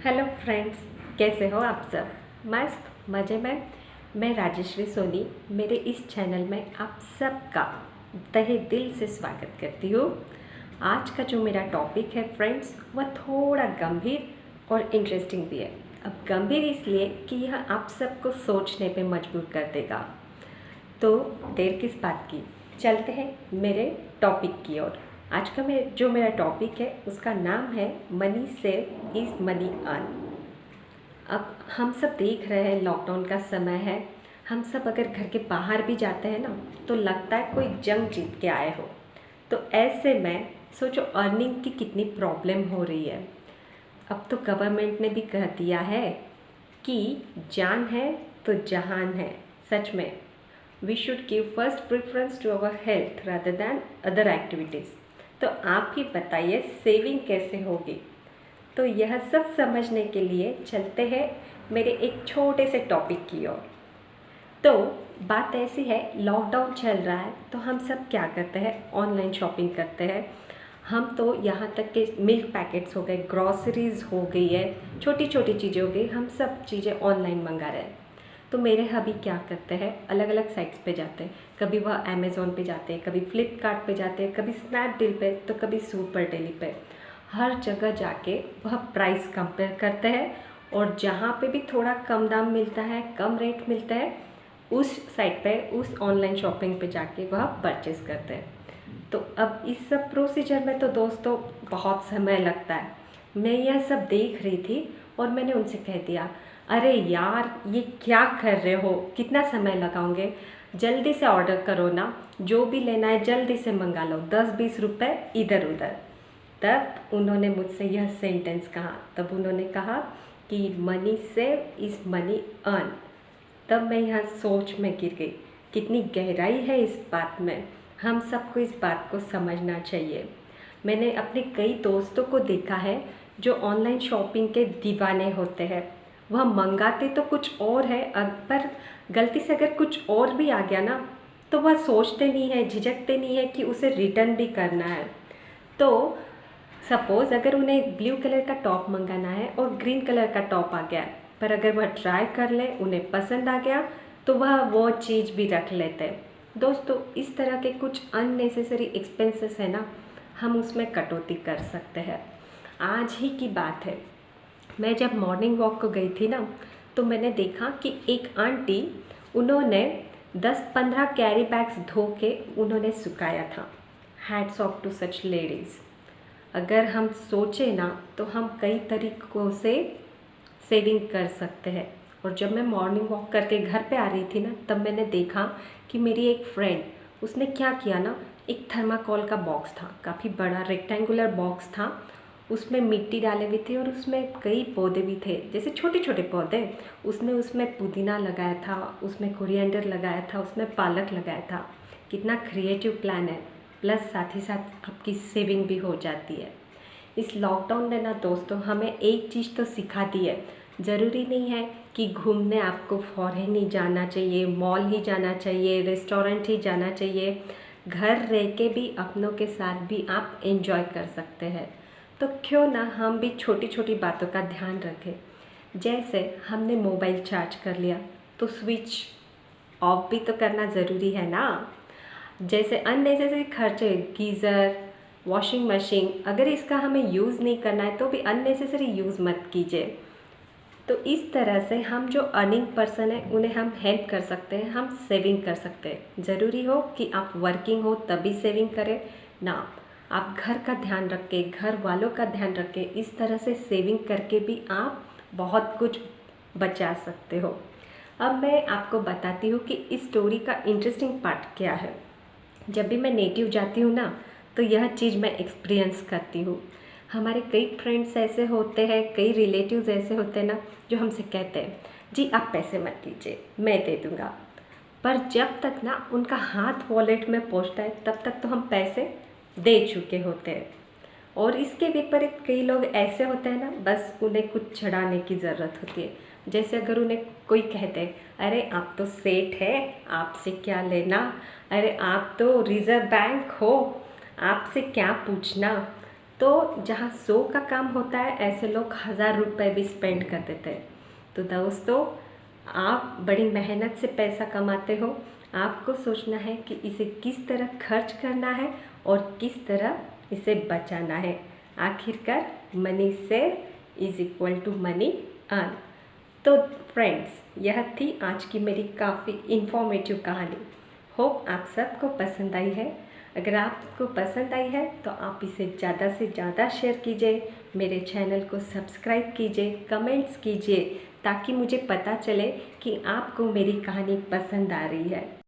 Hello friends, कैसे हो आप सब? मस्त मज़े में। मैं राजेश्री सोनी, मेरे इस चैनल में आप सबका तहे दिल से स्वागत करती हूँ। आज का जो मेरा टॉपिक है फ्रेंड्स, वह थोड़ा गंभीर और इंटरेस्टिंग भी है। अब गंभीर इसलिए कि यह आप सबको सोचने पे मजबूर कर देगा। तो देर किस बात की, चलते हैं मेरे टॉपिक की ओर। आज का जो मेरा टॉपिक है उसका नाम है money save is money earn. अब हम सब देख रहे हैं, लॉकडाउन का समय है। हम सब अगर घर के बाहर भी जाते हैं ना, तो लगता है कोई जंग जीत के आए हो। तो ऐसे में सोचो अर्निंग की कितनी प्रॉब्लम हो रही है। अब तो गवर्नमेंट ने भी कह दिया है कि जान है तो जहान है। सच में we should give first preference to our health rather than other activities. तो आप ही बताइए सेविंग कैसे होगी? तो यह सब समझने के लिए चलते हैं मेरे एक छोटे से टॉपिक की ओर। तो बात ऐसी है, लॉकडाउन चल रहा है तो हम सब क्या करते हैं, ऑनलाइन शॉपिंग करते हैं। हम तो यहाँ तक कि मिल्क पैकेट्स हो गए, ग्रॉसरीज हो गई है, छोटी छोटी चीज़ें हो गई, हम सब चीज़ें ऑनलाइन मंगा रहे हैं। तो मेरे हबी क्या करते हैं, अलग अलग साइट्स पे जाते हैं। कभी वह अमेज़ोन पे जाते हैं, कभी फ्लिपकार्ट पे जाते हैं, कभी स्नैपडील पे, तो कभी सुपर डेली पे। हर जगह जाके वह प्राइस कंपेयर करते हैं और जहाँ पे भी थोड़ा कम दाम मिलता है, कम रेट मिलता है, उस साइट पे, उस ऑनलाइन शॉपिंग पे जाके वह परचेज़ करते हैं। तो अब इस सब प्रोसीजर में तो दोस्तों बहुत समय लगता है। मैं यह सब देख रही थी और मैंने उनसे कह दिया, अरे यार ये क्या कर रहे हो, कितना समय लगाओगे, जल्दी से ऑर्डर करो ना, जो भी लेना है जल्दी से मंगा लो, 10-20 रुपये इधर उधर। तब उन्होंने मुझसे यह सेंटेंस कहा, तब उन्होंने कहा कि money save is money earn. तब मैं यहाँ सोच में गिर गई, कितनी गहराई है इस बात में। हम सबको इस बात को समझना चाहिए। मैंने अपने कई दोस्तों को देखा है जो ऑनलाइन शॉपिंग के दीवाने होते हैं। वह मंगाते तो कुछ और है, पर गलती से अगर कुछ और भी आ गया ना, तो वह सोचते नहीं है, झिझकते नहीं है कि उसे रिटर्न भी करना है। तो सपोज़ अगर उन्हें ब्लू कलर का टॉप मंगाना है और ग्रीन कलर का टॉप आ गया, पर अगर वह ट्राई कर ले, उन्हें पसंद आ गया, तो वह वो चीज़ भी रख लेते हैं। दोस्तों, इस तरह के कुछ अननेसेसरी एक्सपेंसेस है ना, हम उसमें कटौती कर सकते हैं। आज ही की बात है, मैं जब मॉर्निंग वॉक को गई थी ना, तो मैंने देखा कि एक आंटी, उन्होंने 10-15 कैरी बैग्स धो के उन्होंने सुखाया था। Hats off to such ladies. अगर हम सोचें ना, तो हम कई तरीक़ों से सेविंग कर सकते हैं। और जब मैं मॉर्निंग वॉक करके घर पे आ रही थी ना, तब मैंने देखा कि मेरी एक फ्रेंड, उसने क्या किया ना, एक थर्माकोल का बॉक्स था, काफ़ी बड़ा रेक्टेंगुलर बॉक्स था, उसमें मिट्टी डाले हुए थे और उसमें कई पौधे भी थे, जैसे छोटे छोटे पौधे। उसने उसमें पुदीना लगाया था, उसमें कोरिएंडर लगाया था, उसमें पालक लगाया था। कितना क्रिएटिव प्लान है, प्लस साथ ही साथ आपकी सेविंग भी हो जाती है। इस लॉकडाउन ने ना दोस्तों हमें एक चीज़ तो सिखा दी है, ज़रूरी नहीं है कि घूमने आपको फॉरेन ही जाना चाहिए, मॉल ही जाना चाहिए, रेस्टोरेंट ही जाना चाहिए। घर रह के भी अपनों के साथ भी आप एंजॉय कर सकते हैं। तो क्यों ना हम भी छोटी छोटी बातों का ध्यान रखें। जैसे हमने मोबाइल चार्ज कर लिया, तो स्विच ऑफ भी तो करना ज़रूरी है ना। जैसे अननेसेसरी खर्चे, गीज़र, वॉशिंग मशीन, अगर इसका हमें यूज़ नहीं करना है तो भी अननेसेसरी यूज़ मत कीजिए। तो इस तरह से हम जो अर्निंग पर्सन है उन्हें हम हेल्प कर सकते हैं, हम सेविंग कर सकते हैं। ज़रूरी हो कि आप वर्किंग हो तभी सेविंग करें ना, आप घर का ध्यान रख के, घर वालों का ध्यान रख के, इस तरह से सेविंग करके भी आप बहुत कुछ बचा सकते हो। अब मैं आपको बताती हूँ कि इस स्टोरी का इंटरेस्टिंग पार्ट क्या है। जब भी मैं नेटिव जाती हूँ ना, तो यह चीज़ मैं एक्सपीरियंस करती हूँ। हमारे कई फ्रेंड्स ऐसे होते हैं, कई रिलेटिव्स ऐसे होते हैं ना, जो हमसे कहते हैं, जी आप पैसे मत दीजिए, मैं दे दूँगा। पर जब तक ना उनका हाथ वॉलेट में पहुँचता है, तब तक तो हम पैसे दे चुके होते हैं। और इसके विपरीत कई लोग ऐसे होते हैं ना, बस उन्हें कुछ चढ़ाने की ज़रूरत होती है। जैसे अगर उन्हें कोई कहते हैं, अरे आप तो सेठ है, आपसे क्या लेना, अरे आप तो रिज़र्व बैंक हो, आपसे क्या पूछना। तो जहाँ 100 का काम होता है ऐसे लोग 1000 रुपये भी स्पेंड कर देते हैं। तो दोस्तों, आप बड़ी मेहनत से पैसा कमाते हो, आपको सोचना है कि इसे किस तरह खर्च करना है और किस तरह इसे बचाना है। आखिरकार money save is equal to money earn. तो फ्रेंड्स, यह थी आज की मेरी काफ़ी इन्फॉर्मेटिव कहानी। होप आप सबको पसंद आई है। अगर आपको पसंद आई है तो आप इसे ज़्यादा से ज़्यादा शेयर कीजिए, मेरे चैनल को सब्सक्राइब कीजिए, कमेंट्स कीजिए, ताकि मुझे पता चले कि आपको मेरी कहानी पसंद आ रही है।